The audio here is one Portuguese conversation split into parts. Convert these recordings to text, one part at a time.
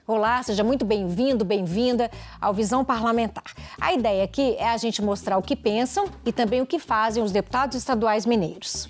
Olá, seja muito bem-vindo, bem-vinda ao Visão Parlamentar. A ideia aqui é a gente mostrar o que pensam e também o que fazem os deputados estaduais mineiros.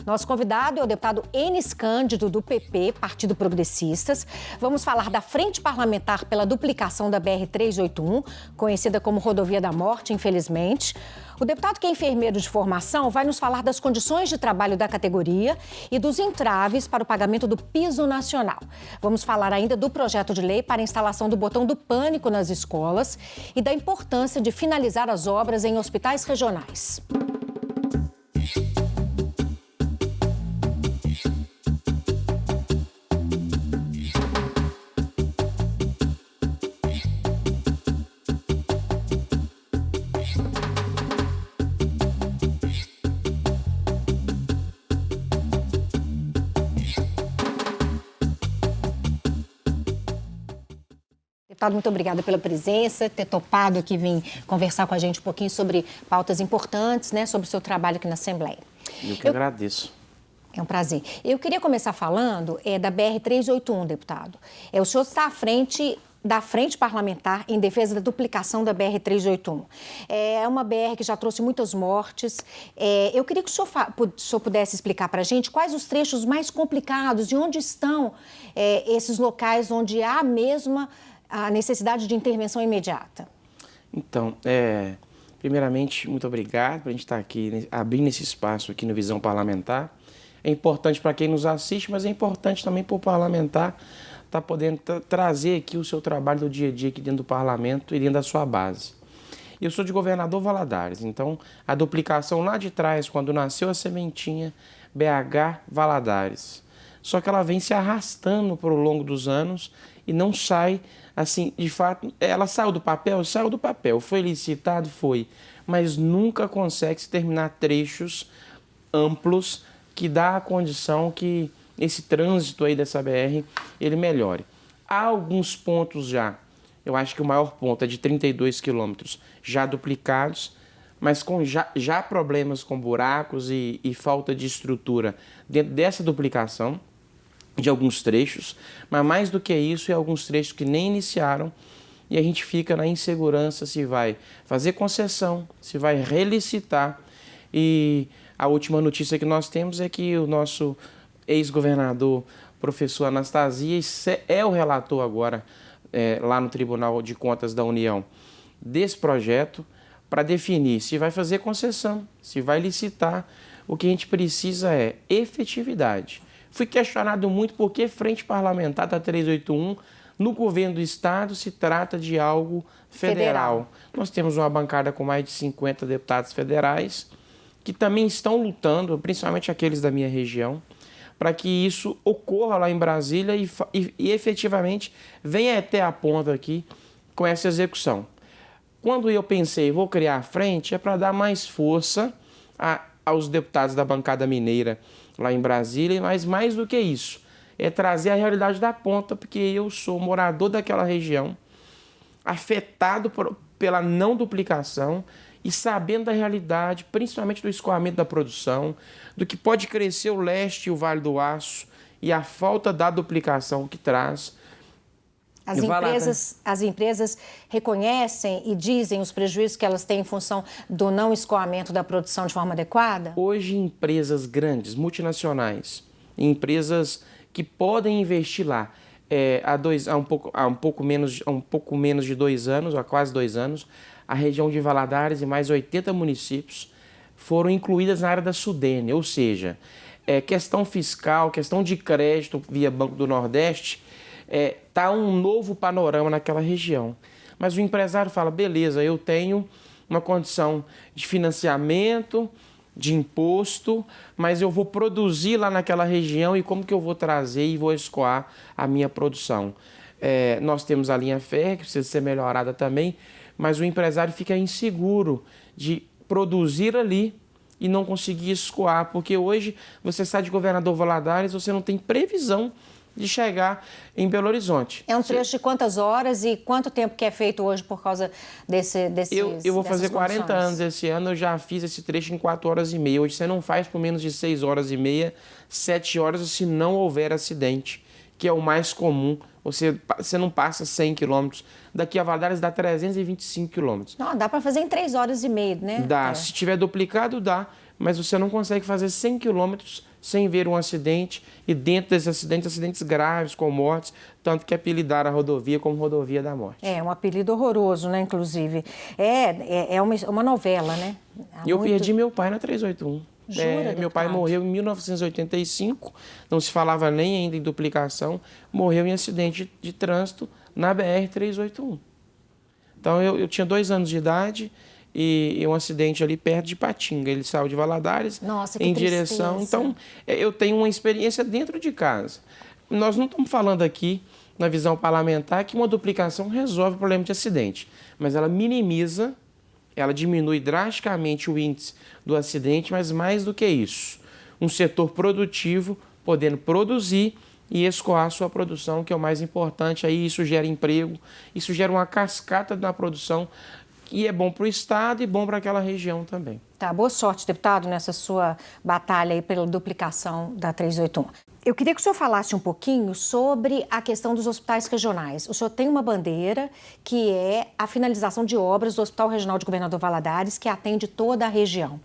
Nosso convidado é o deputado Enis Cândido, do PP, Partido Progressistas. Vamos falar da Frente Parlamentar pela duplicação da BR-381, conhecida como Rodovia da Morte, infelizmente. O deputado, que é enfermeiro de formação, vai nos falar das condições de trabalho da categoria e dos entraves para o pagamento do piso nacional. Vamos falar ainda do projeto de lei para a instalação do botão do pânico nas escolas e da importância de finalizar as obras em hospitais regionais. Deputado, muito obrigada pela presença, ter topado aqui vir conversar com a gente um pouquinho sobre pautas importantes, né, sobre o seu trabalho aqui na Assembleia. Eu agradeço. É um prazer. Eu queria começar falando da BR-381, deputado. O senhor está à frente da Frente Parlamentar em defesa da duplicação da BR-381. É uma BR que já trouxe muitas mortes. Eu queria que o senhor pudesse explicar para a gente quais os trechos mais complicados e onde estão esses locais onde há mesmo a necessidade de intervenção imediata. Então, primeiramente, muito obrigado por a gente estar aqui, abrindo esse espaço aqui no Visão Parlamentar. É importante para quem nos assiste, mas é importante também para o parlamentar estar podendo trazer aqui o seu trabalho do dia a dia aqui dentro do parlamento e dentro da sua base. Eu sou de Governador Valadares, então a duplicação lá de trás, quando nasceu a sementinha, BH Valadares. Só que ela vem se arrastando ao longo dos anos e não sai, assim, de fato, ela saiu do papel, foi licitado, foi, mas nunca consegue se terminar trechos amplos que dá a condição que esse trânsito aí dessa BR, ele melhore. Há alguns pontos já, eu acho que o maior ponto é de 32 quilômetros já duplicados, mas com já problemas com buracos e falta de estrutura dentro dessa duplicação, de alguns trechos, mas mais do que isso, é alguns trechos que nem iniciaram e a gente fica na insegurança se vai fazer concessão, se vai relicitar. E a última notícia que nós temos é que o nosso ex-governador, professor Anastasia, é o relator agora lá no Tribunal de Contas da União desse projeto para definir se vai fazer concessão, se vai licitar. O que a gente precisa é efetividade. Fui questionado muito por que Frente Parlamentar da 381 no governo do Estado se trata de algo federal. Nós temos uma bancada com mais de 50 deputados federais que também estão lutando, principalmente aqueles da minha região, para que isso ocorra lá em Brasília e efetivamente venha até a ponta aqui com essa execução. Quando eu pensei, vou criar a frente, é para dar mais força aos deputados da bancada mineira lá em Brasília, mas mais do que isso, é trazer a realidade da ponta, porque eu sou morador daquela região, afetado pela não duplicação e sabendo da realidade, principalmente do escoamento da produção, do que pode crescer o leste e o Vale do Aço e a falta da duplicação que traz. As empresas reconhecem e dizem os prejuízos que elas têm em função do não escoamento da produção de forma adequada? Hoje, empresas grandes, multinacionais, empresas que podem investir lá há um pouco menos de 2 anos, há quase 2 anos, a região de Valadares e mais 80 municípios foram incluídas na área da Sudene, ou seja, questão fiscal, questão de crédito via Banco do Nordeste, tá um novo panorama naquela região. Mas o empresário fala, beleza, eu tenho uma condição de financiamento, de imposto, mas eu vou produzir lá naquela região e como que eu vou trazer e vou escoar a minha produção? Nós temos a linha férrea, que precisa ser melhorada também, mas o empresário fica inseguro de produzir ali e não conseguir escoar, porque hoje você sai de Governador Valadares, você não tem previsão de chegar em Belo Horizonte. É um trecho de quantas horas e quanto tempo que é feito hoje por causa desses Eu vou fazer 40 condições? anos esse ano, eu já fiz esse trecho em 4 horas e meia. Hoje você não faz por menos de 6 horas e meia, 7 horas, se não houver acidente. que é o mais comum. Você não passa 100 quilômetros. Daqui a Valadares dá 325 quilômetros. Não, dá para fazer em 3 horas e meia, né? Dá. Se tiver duplicado, dá. Mas você não consegue fazer 100 quilômetros sem ver um acidente. E dentro desses acidentes graves, com mortes, tanto que apelidaram a rodovia como rodovia da morte. É um apelido horroroso, né, inclusive. É uma novela, né? Eu perdi meu pai na 381. Jura, meu pai morreu em 1985, não se falava nem ainda em duplicação, morreu em acidente de trânsito na BR-381. Então eu tinha 2 anos de idade e um acidente ali perto de Patinga. Ele saiu de Valadares em direção. Então eu tenho uma experiência dentro de casa. Nós não estamos falando aqui, na visão parlamentar, que uma duplicação resolve o problema de acidente, mas ela minimiza. Ela diminui drasticamente o índice do acidente, mas mais do que isso, um setor produtivo podendo produzir e escoar sua produção, que é o mais importante. Aí isso gera emprego, isso gera uma cascata na produção, que é bom para o Estado e bom para aquela região também. Tá, boa sorte, deputado, nessa sua batalha aí pela duplicação da 381. Eu queria que o senhor falasse um pouquinho sobre a questão dos hospitais regionais. O senhor tem uma bandeira que é a finalização de obras do Hospital Regional de Governador Valadares, que atende toda a região.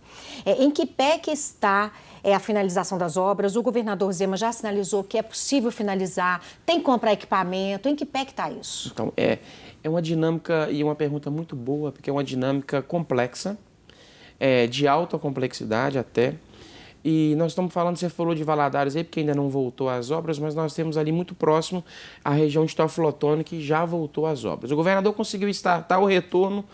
Em que pé que está a finalização das obras? O governador Zema já sinalizou que é possível finalizar, tem que comprar equipamento, em que pé que está isso? Então, é uma dinâmica e uma pergunta muito boa, porque é uma dinâmica complexa, de alta complexidade até. E nós estamos falando, você falou de Valadares aí, porque ainda não voltou às obras, mas nós temos ali muito próximo a região de Teoflotone, que já voltou às obras. O governador conseguiu startar o retorno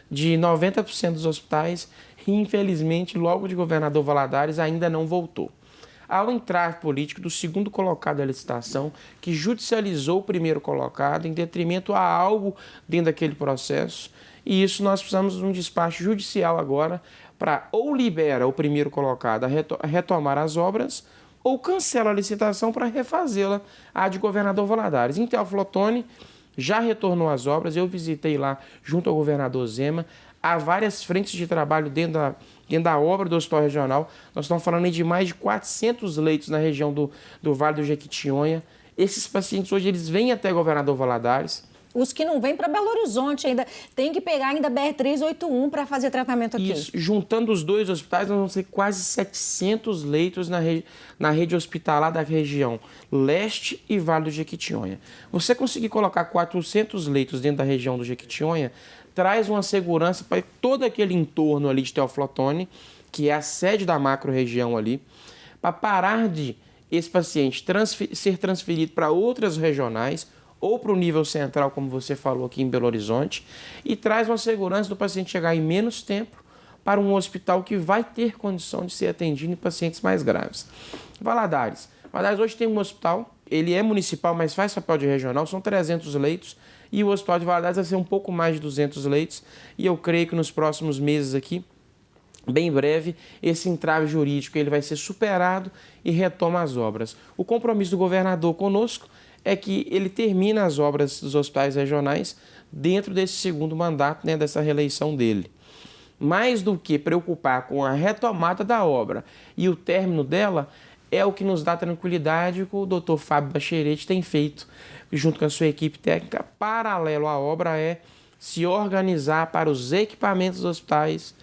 de 90% dos hospitais e, infelizmente, logo de governador Valadares ainda não voltou. Ao entrar político do segundo colocado da licitação, que judicializou o primeiro colocado em detrimento a algo dentro daquele processo, e isso nós precisamos de um despacho judicial agora para ou libera o primeiro colocado a retomar as obras ou cancela a licitação para refazê-la, a de governador Valadares. Em Teoflotone já retornou às obras, eu visitei lá junto ao governador Zema, há várias frentes de trabalho dentro da obra do Hospital Regional. Nós estamos falando aí de mais de 400 leitos na região do Vale do Jequitinhonha. Esses pacientes hoje eles vêm até governador Valadares. Os que não vêm para Belo Horizonte ainda, tem que pegar ainda BR-381 para fazer tratamento aqui. Isso, juntando os dois hospitais, nós vamos ter quase 700 leitos na rede hospitalar da região leste e Vale do Jequitinhonha. Você conseguir colocar 400 leitos dentro da região do Jequitinhonha, traz uma segurança para todo aquele entorno ali de Teoflotone, que é a sede da macro-região ali, para parar de esse paciente ser transferido para outras regionais, ou para o nível central, como você falou aqui em Belo Horizonte, e traz uma segurança do paciente chegar em menos tempo para um hospital que vai ter condição de ser atendido em pacientes mais graves. Valadares hoje tem um hospital, ele é municipal, mas faz papel de regional, são 300 leitos, e o hospital de Valadares vai ser um pouco mais de 200 leitos, e eu creio que nos próximos meses aqui, bem breve, esse entrave jurídico ele vai ser superado e retoma as obras. O compromisso do governador conosco é que ele termina as obras dos hospitais regionais dentro desse segundo mandato, né, dessa reeleição dele. Mais do que preocupar com a retomada da obra e o término dela, é o que nos dá tranquilidade que o doutor Fábio Bacherete tem feito, junto com a sua equipe técnica, paralelo à obra, é se organizar para os equipamentos dos hospitais,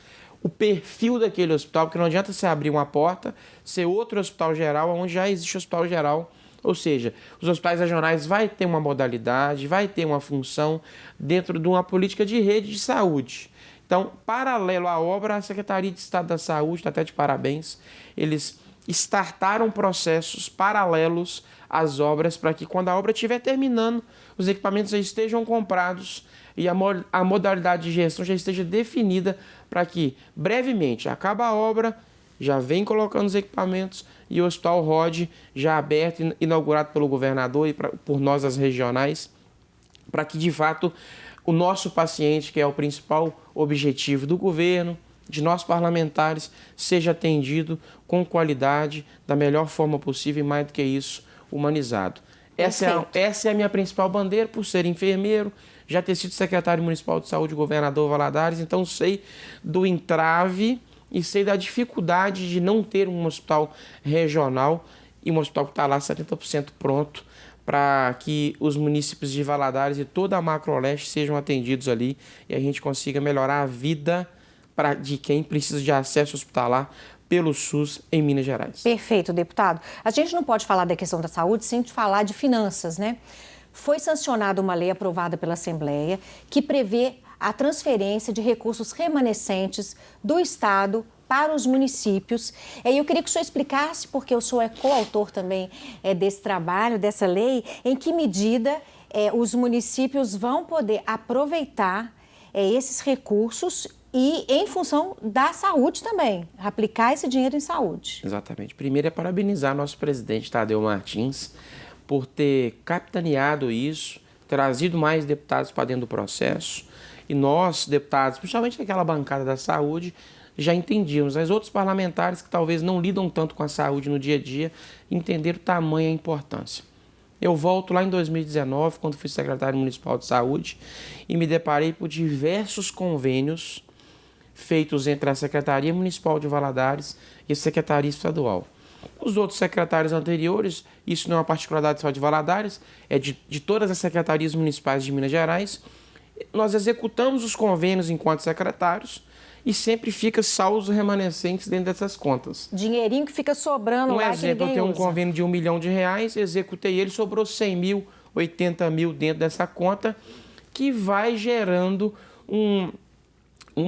o perfil daquele hospital, porque não adianta você abrir uma porta, ser outro hospital geral, onde já existe hospital geral. Ou seja, os hospitais regionais vai ter uma modalidade, vai ter uma função dentro de uma política de rede de saúde. Então, paralelo à obra, a Secretaria de Estado da Saúde está até de parabéns. Eles startaram processos paralelos às obras para que, quando a obra estiver terminando, os equipamentos já estejam comprados e a modalidade de gestão já esteja definida para que, brevemente, acaba a obra, já vem colocando os equipamentos e o Hospital rode já aberto, inaugurado pelo governador e por nós, as regionais, para que, de fato, o nosso paciente, que é o principal objetivo do governo, de nós parlamentares, seja atendido com qualidade, da melhor forma possível e, mais do que isso, humanizado. Essa é a minha principal bandeira, por ser enfermeiro, já ter sido secretário municipal de saúde, governador Valadares, então sei do entrave e sei da dificuldade de não ter um hospital regional e um hospital que está lá 70% pronto para que os municípios de Valadares e toda a Macro-Leste sejam atendidos ali e a gente consiga melhorar a vida de quem precisa de acesso hospitalar pelo SUS em Minas Gerais. Perfeito, deputado. A gente não pode falar da questão da saúde sem falar de finanças, né? Foi sancionada uma lei aprovada pela Assembleia que prevê a transferência de recursos remanescentes do Estado para os municípios. E eu queria que o senhor explicasse, porque o senhor é coautor também desse trabalho, dessa lei, em que medida os municípios vão poder aproveitar esses recursos e em função da saúde também, aplicar esse dinheiro em saúde. Exatamente. Primeiro é parabenizar nosso presidente Tadeu Martins por ter capitaneado isso, trazido mais deputados para dentro do processo. E nós, deputados, principalmente naquela bancada da saúde, já entendíamos. As outros parlamentares que talvez não lidam tanto com a saúde no dia a dia, entenderam o tamanho e a importância. Eu volto lá em 2019, quando fui secretário municipal de saúde, e me deparei por diversos convênios feitos entre a Secretaria Municipal de Valadares e a Secretaria Estadual. Os outros secretários anteriores, isso não é uma particularidade só de Valadares, é de todas as secretarias municipais de Minas Gerais, nós executamos os convênios enquanto secretários e sempre fica saldos remanescentes dentro dessas contas. Dinheirinho que fica sobrando lá que ninguém usa. Um exemplo, eu tenho um convênio de R$1 milhão, executei ele, sobrou 100 mil, 80 mil dentro dessa conta, que vai gerando um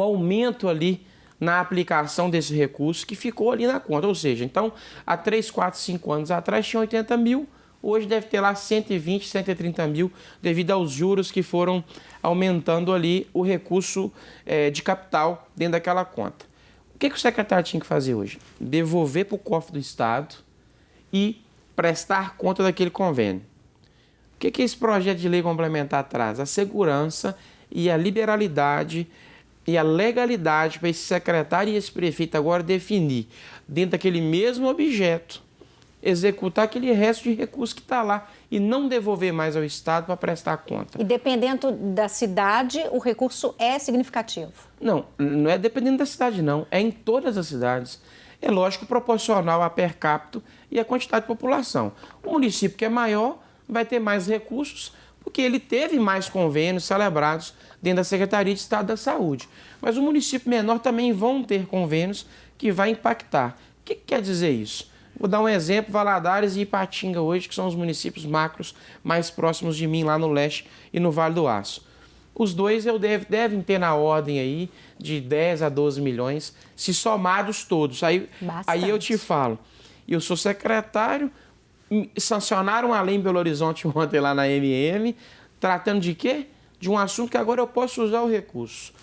aumento ali na aplicação desse recurso que ficou ali na conta. Ou seja, então, há 3, 4, 5 anos atrás tinha 80 mil, hoje deve ter lá 120, 130 mil, devido aos juros que foram aumentando ali o recurso de capital dentro daquela conta. O que o secretário tinha que fazer hoje? Devolver para o cofre do Estado e prestar conta daquele convênio. O que esse projeto de lei complementar traz? A segurança e a liberalidade e a legalidade para esse secretário e esse prefeito agora definir, dentro daquele mesmo objeto, executar aquele resto de recurso que está lá e não devolver mais ao Estado para prestar conta. E dependendo da cidade, o recurso é significativo? Não é dependendo da cidade, não. É em todas as cidades. É lógico proporcional a per capita e a quantidade de população. O município que é maior vai ter mais recursos porque ele teve mais convênios celebrados dentro da Secretaria de Estado da Saúde. Mas o município menor também vão ter convênios que vai impactar. O que quer dizer isso? Vou dar um exemplo, Valadares e Ipatinga hoje, que são os municípios macros mais próximos de mim, lá no leste e no Vale do Aço. Os dois devem ter na ordem aí de 10 a 12 milhões, se somados todos. Aí eu te falo, eu sou secretário, sancionaram a lei em Belo Horizonte ontem lá na MM, tratando de quê? De um assunto que agora eu posso usar o recurso.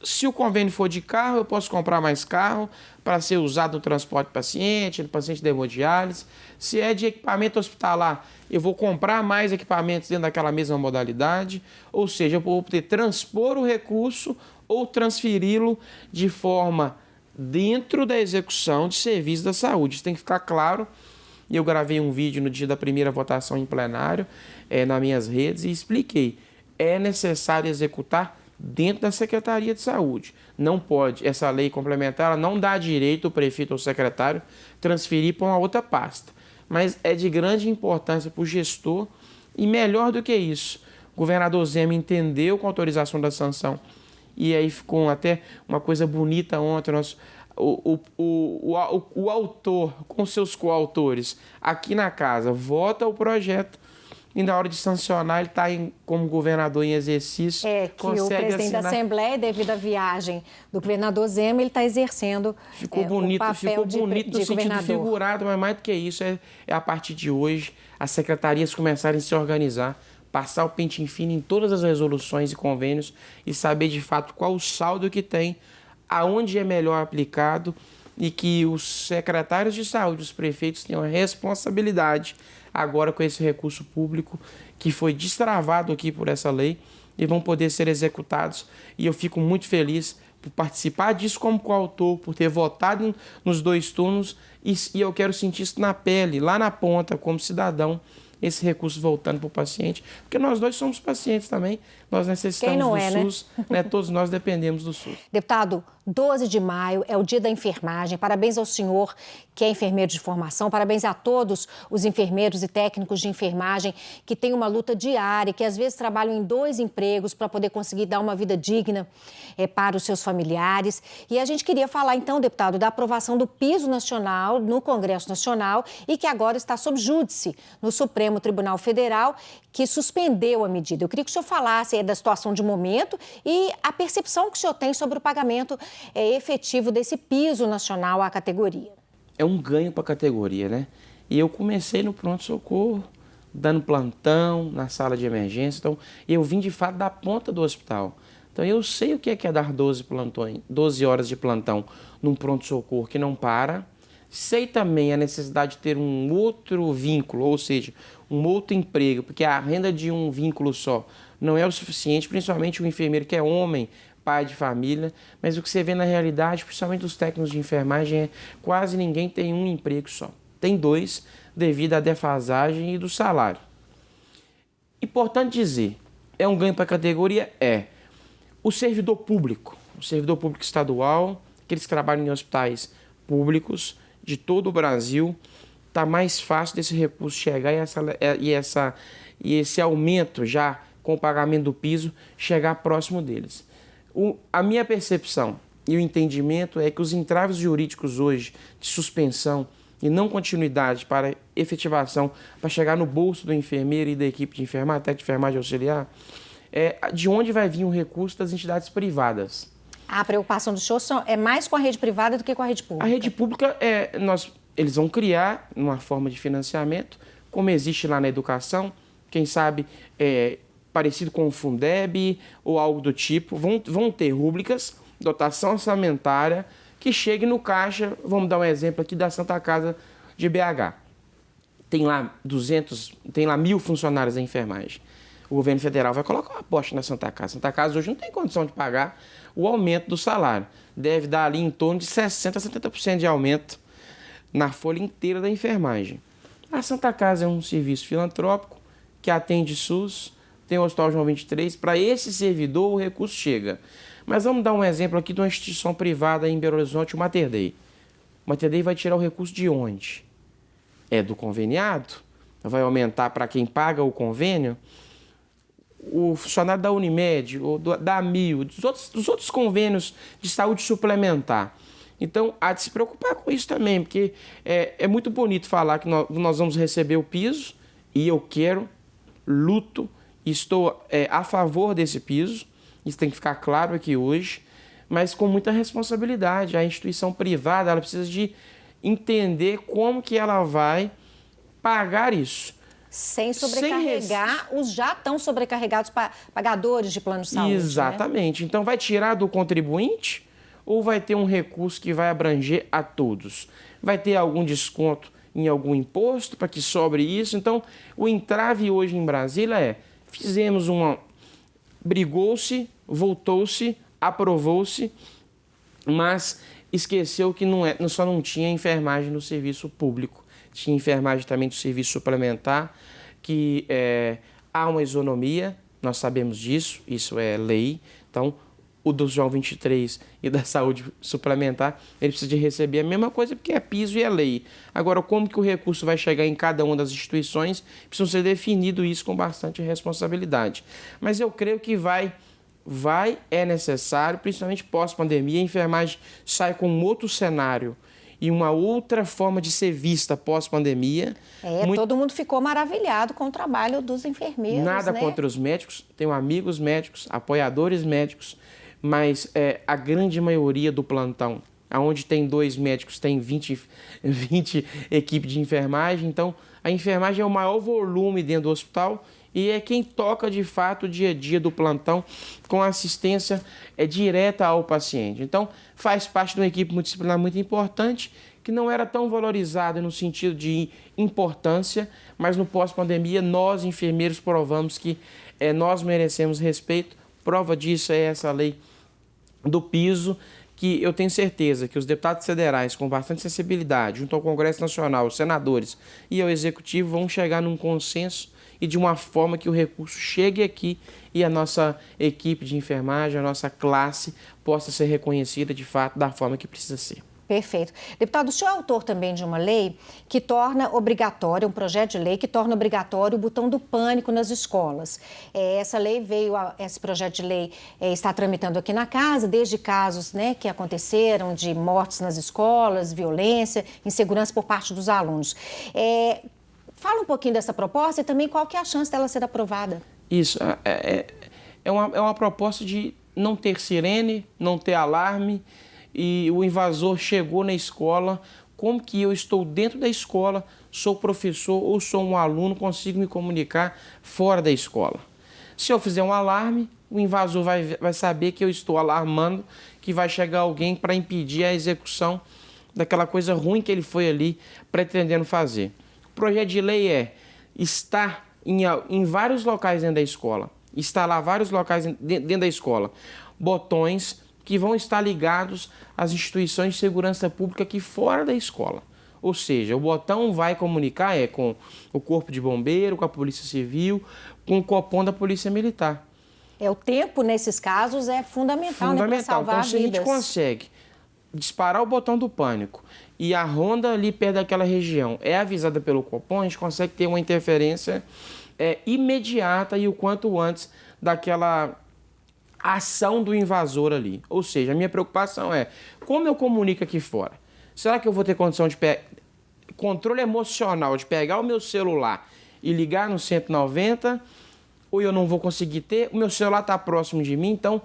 Se o convênio for de carro, eu posso comprar mais carro para ser usado no transporte de paciente, no paciente de hemodiálise. Se é de equipamento hospitalar, eu vou comprar mais equipamentos dentro daquela mesma modalidade. Ou seja, eu vou poder transpor o recurso ou transferi-lo de forma dentro da execução de serviços da saúde. Isso tem que ficar claro. E eu gravei um vídeo no dia da primeira votação em plenário, nas minhas redes, e expliquei. É necessário executar dentro da Secretaria de Saúde. Não pode, essa lei complementar, ela não dá direito ao prefeito ou secretário transferir para uma outra pasta. Mas é de grande importância para o gestor e melhor do que isso, o governador Zema entendeu com a autorização da sanção e aí ficou até uma coisa bonita ontem, o autor com seus coautores aqui na casa vota o projeto e na hora de sancionar ele está como governador em exercício. Que o presidente da Assembleia, devido à viagem do governador Zema, ele está exercendo ficou bonito, o papel ficou bonito de no sentido governador. Figurado, mas mais do que isso, é a partir de hoje as secretarias começarem a se organizar, passar o pente fino em todas as resoluções e convênios e saber de fato qual o saldo que tem, aonde é melhor aplicado e que os secretários de saúde, os prefeitos tenham a responsabilidade agora com esse recurso público que foi destravado aqui por essa lei e vão poder ser executados. E eu fico muito feliz por participar disso como coautor, por ter votado nos 2 turnos e eu quero sentir isso na pele, lá na ponta, como cidadão, esse recurso voltando para o paciente, porque nós dois somos pacientes também, nós necessitamos do SUS, né? Todos nós dependemos do SUS. Deputado, 12 de maio é o dia da enfermagem. Parabéns ao senhor que é enfermeiro de formação, parabéns a todos os enfermeiros e técnicos de enfermagem que têm uma luta diária, que às vezes trabalham em 2 empregos para poder conseguir dar uma vida digna para os seus familiares. E a gente queria falar então, deputado, da aprovação do piso nacional no Congresso Nacional e que agora está sob júdice no Supremo Tribunal Federal, que suspendeu a medida. Eu queria que o senhor falasse da situação de momento e a percepção que o senhor tem sobre o pagamento efetivo desse piso nacional à categoria. É um ganho para a categoria, né? E eu comecei no pronto-socorro, dando plantão na sala de emergência. Então, eu vim de fato da ponta do hospital. Então, eu sei o que é dar 12 horas de plantão num pronto-socorro que não para. Sei também a necessidade de ter um outro vínculo, ou seja, um outro emprego, porque a renda de um vínculo só não é o suficiente, principalmente o enfermeiro que é homem, pai de família, mas o que você vê na realidade, principalmente os técnicos de enfermagem, é quase ninguém tem um emprego só. Tem 2 devido à defasagem e do salário. Importante dizer, é um ganho para a categoria? O servidor público estadual, aqueles que trabalham em hospitais públicos de todo o Brasil, está mais fácil desse recurso chegar e esse aumento já com o pagamento do piso chegar próximo deles. A minha percepção e o entendimento é que os entraves jurídicos hoje de suspensão e não continuidade para efetivação, para chegar no bolso do enfermeiro e da equipe de enfermagem, até de enfermagem auxiliar, de onde vai vir o recurso das entidades privadas. A preocupação do senhor é mais com a rede privada do que com a rede pública? A rede pública, eles vão criar uma forma de financiamento, como existe lá na educação, quem sabe parecido com o Fundeb ou algo do tipo, vão ter rúbricas, dotação orçamentária, que chegue no caixa. Vamos dar um exemplo aqui da Santa Casa de BH. Tem lá 1.000 funcionários da enfermagem. O governo federal vai colocar uma aposta na Santa Casa. Santa Casa hoje não tem condição de pagar o aumento do salário. Deve dar ali em torno de 60% a 70% de aumento na folha inteira da enfermagem. A Santa Casa é um serviço filantrópico que atende SUS, tem o Hospital João 23, para esse servidor o recurso chega. Mas vamos dar um exemplo aqui de uma instituição privada em Belo Horizonte, o Mater Dei. O Mater Dei vai tirar o recurso de onde? É do conveniado? Vai aumentar para quem paga o convênio? O funcionário da Unimed, ou da AMIL, dos outros convênios de saúde suplementar. Então, há de se preocupar com isso também, porque é muito bonito falar que nós vamos receber o piso, e eu luto, estou a favor desse piso, isso tem que ficar claro aqui hoje, mas com muita responsabilidade. A instituição privada ela precisa de entender como que ela vai pagar isso. Sem sobrecarregar os já tão sobrecarregados pagadores de plano de saúde. Exatamente. Né? Então, vai tirar do contribuinte ou vai ter um recurso que vai abranger a todos? Vai ter algum desconto em algum imposto para que sobre isso? Então, o entrave hoje em Brasília brigou-se, voltou-se, aprovou-se, mas esqueceu que só não tinha enfermagem no serviço público. Tinha enfermagem também do serviço suplementar, que há uma isonomia, nós sabemos disso, isso é lei. Então, o do João 23 e da saúde suplementar, ele precisa de receber a mesma coisa, porque é piso e é lei. Agora, como que o recurso vai chegar em cada uma das instituições, precisa ser definido isso com bastante responsabilidade. Mas eu creio que é necessário, principalmente pós-pandemia, a enfermagem sai com um outro cenário e uma outra forma de ser vista pós-pandemia. Todo mundo ficou maravilhado com o trabalho dos enfermeiros. Nada contra os médicos, tenho amigos médicos, apoiadores médicos, mas a grande maioria do plantão, onde tem 2 médicos, tem 20 equipes de enfermagem. Então, a enfermagem é o maior volume dentro do hospital e é quem toca, de fato, o dia a dia do plantão com assistência direta ao paciente. Então, faz parte de uma equipe multidisciplinar muito importante, que não era tão valorizada no sentido de importância, mas no pós-pandemia nós, enfermeiros, provamos que nós merecemos respeito. Prova disso é essa lei do piso, que eu tenho certeza que os deputados federais, com bastante sensibilidade, junto ao Congresso Nacional, os senadores e ao Executivo, vão chegar num consenso e de uma forma que o recurso chegue aqui e a nossa equipe de enfermagem, a nossa classe, possa ser reconhecida de fato da forma que precisa ser. Perfeito. Deputado, o senhor é autor também de uma lei que torna obrigatório, um projeto de lei que torna obrigatório o botão do pânico nas escolas. Essa lei esse projeto de lei está tramitando aqui na casa, desde casos, né, que aconteceram de mortes nas escolas, violência, insegurança por parte dos alunos. Fala um pouquinho dessa proposta e também qual que é a chance dela ser aprovada. Isso, é uma proposta de não ter sirene, não ter alarme, e o invasor chegou na escola, como que eu estou dentro da escola, sou professor ou sou um aluno, consigo me comunicar fora da escola. Se eu fizer um alarme, o invasor vai saber que eu estou alarmando, que vai chegar alguém para impedir a execução daquela coisa ruim que ele foi ali pretendendo fazer. O projeto de lei estar em vários locais dentro da escola, instalar vários locais dentro da escola, botões que vão estar ligados às instituições de segurança pública aqui fora da escola. Ou seja, o botão vai comunicar com o Corpo de Bombeiro, com a Polícia Civil, com o Copom da Polícia Militar. O tempo, nesses casos, é fundamental, né, para salvar então, se a gente consegue disparar o botão do pânico e a ronda ali perto daquela região é avisada pelo Copom, a gente consegue ter uma interferência imediata e o quanto antes daquela ação do invasor ali. Ou seja, a minha preocupação como eu comunico aqui fora? Será que eu vou ter condição de controle emocional de pegar o meu celular e ligar no 190? Ou eu não vou conseguir ter? O meu celular está próximo de mim, então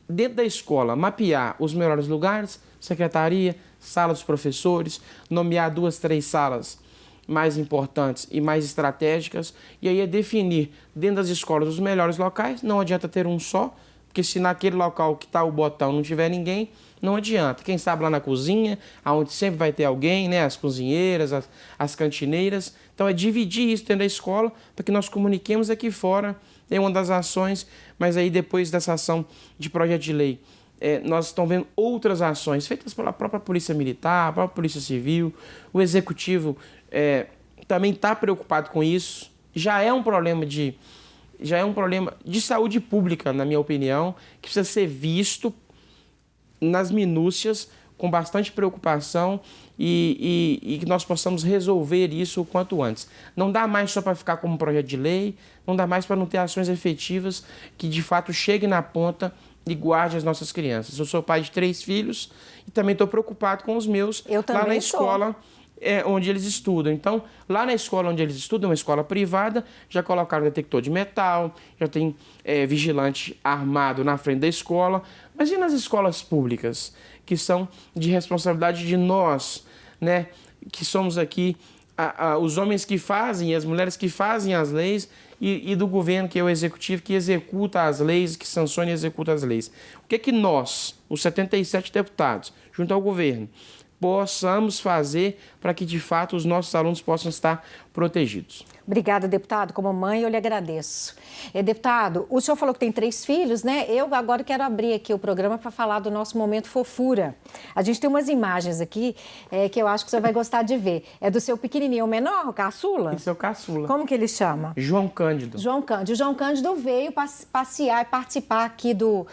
dentro da escola, mapear os melhores lugares, secretaria, sala dos professores, nomear 2, 3 salas mais importantes e mais estratégicas, e aí definir dentro das escolas os melhores locais. Não adianta ter um só, porque se naquele local que está o botão não tiver ninguém, não adianta. Quem sabe lá na cozinha, onde sempre vai ter alguém, né? As cozinheiras, as cantineiras. Então dividir isso dentro da escola para que nós comuniquemos aqui fora. É uma das ações, mas aí depois dessa ação de projeto de lei, nós estamos vendo outras ações feitas pela própria Polícia Militar, a própria Polícia Civil, o Executivo também está preocupado com isso. Já é um problema de saúde pública, na minha opinião, que precisa ser visto nas minúcias, com bastante preocupação e que nós possamos resolver isso o quanto antes. Não dá mais só para ficar como um projeto de lei, não dá mais para não ter ações efetivas que de fato cheguem na ponta e guarde as nossas crianças. Eu sou pai de 3 filhos e também estou preocupado com os meus lá na escola onde eles estudam. Então, lá na escola onde eles estudam, uma escola privada, já colocaram detector de metal, já tem vigilante armado na frente da escola. Mas e nas escolas públicas, que são de responsabilidade de nós, né, que somos aqui os homens que fazem e as mulheres que fazem as leis e do governo, que é o executivo, que executa as leis, que sanciona e executa as leis. O que é que nós, os 77 deputados, junto ao governo, possamos fazer para que, de fato, os nossos alunos possam estar protegidos? Obrigada, deputado. Como mãe, eu lhe agradeço. Deputado, o senhor falou que tem 3 filhos, né? Eu agora quero abrir aqui o programa para falar do nosso momento fofura. A gente tem umas imagens aqui que eu acho que o senhor vai gostar de ver. É do seu pequenininho, o menor, o caçula? Esse é o caçula. Como que ele chama? João Cândido. João Cândido. O João Cândido veio passear e participar aqui do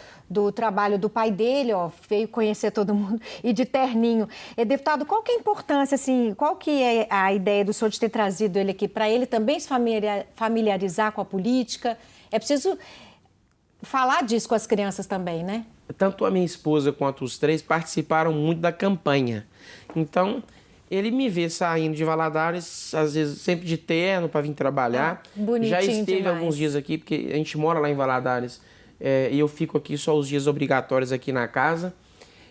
trabalho do pai dele, veio conhecer todo mundo e de terninho. Deputado, qual que é a importância, assim, qual que é a ideia do senhor de ter trazido ele aqui para ele também se familiarizar com a política? É preciso falar disso com as crianças também, né? Tanto a minha esposa quanto os 3 participaram muito da campanha. Então, ele me vê saindo de Valadares, às vezes sempre de terno para vir trabalhar. Bonitinho já esteve demais. Alguns dias aqui, porque a gente mora lá em Valadares, e eu fico aqui só os dias obrigatórios aqui na casa.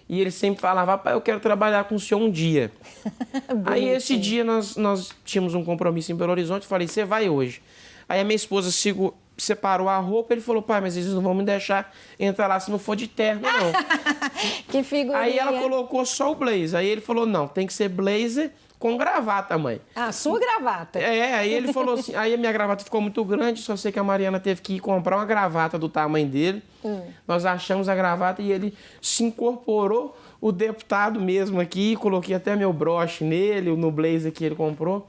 E ele sempre falava, pai, eu quero trabalhar com o senhor um dia. Aí esse dia nós tínhamos um compromisso em Belo Horizonte, falei, você vai hoje. Aí a minha esposa separou a roupa, ele falou, pai, mas eles não vão me deixar entrar lá se não for de terno, não. Que figurinha. Aí ela colocou só o blazer. Aí ele falou, não, tem que ser blazer com gravata, mãe. Ah, sua gravata. Aí ele falou assim, aí a minha gravata ficou muito grande, só sei que a Mariana teve que ir comprar uma gravata do tamanho dele. Nós achamos a gravata e ele se incorporou, o deputado mesmo aqui, coloquei até meu broche nele, no blazer que ele comprou.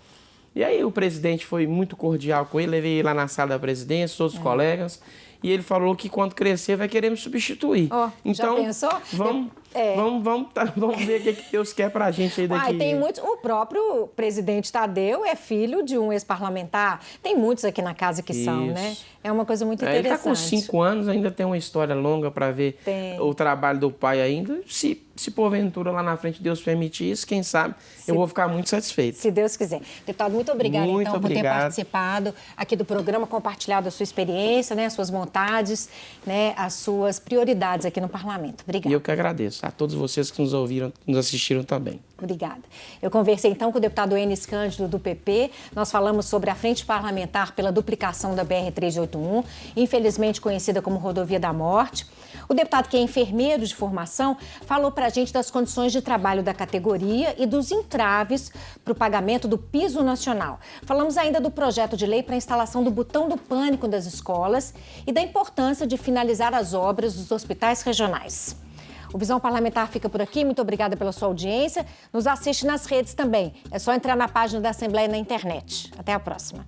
E aí o presidente foi muito cordial com ele, levei ele lá na sala da presidência, todos os colegas, e ele falou que quando crescer vai querer me substituir. Então, já pensou? Vamos ver o que Deus quer pra gente aí daqui. Tem muitos. O próprio presidente Tadeu é filho de um ex-parlamentar. Tem muitos aqui na casa que são, né? É uma coisa muito interessante. Ele está com 5 anos, ainda tem uma história longa para ver o trabalho do pai ainda. Se porventura lá na frente Deus permitir isso, quem sabe eu vou ficar muito satisfeito. Se Deus quiser. Deputado, muito obrigada por ter participado aqui do programa, compartilhado a sua experiência, né, as suas vontades, né, as suas prioridades aqui no Parlamento. Obrigada. E eu que agradeço a todos vocês que nos ouviram, nos assistiram também. Obrigada. Eu conversei então com o deputado Enes Cândido do PP. Nós falamos sobre a frente parlamentar pela duplicação da BR-381, infelizmente conhecida como Rodovia da Morte. O deputado, que é enfermeiro de formação, falou para a gente das condições de trabalho da categoria e dos entraves para o pagamento do piso nacional. Falamos ainda do projeto de lei para a instalação do botão do pânico das escolas e da importância de finalizar as obras dos hospitais regionais. O Visão Parlamentar fica por aqui. Muito obrigada pela sua audiência. Nos assiste nas redes também. É só entrar na página da Assembleia na internet. Até a próxima.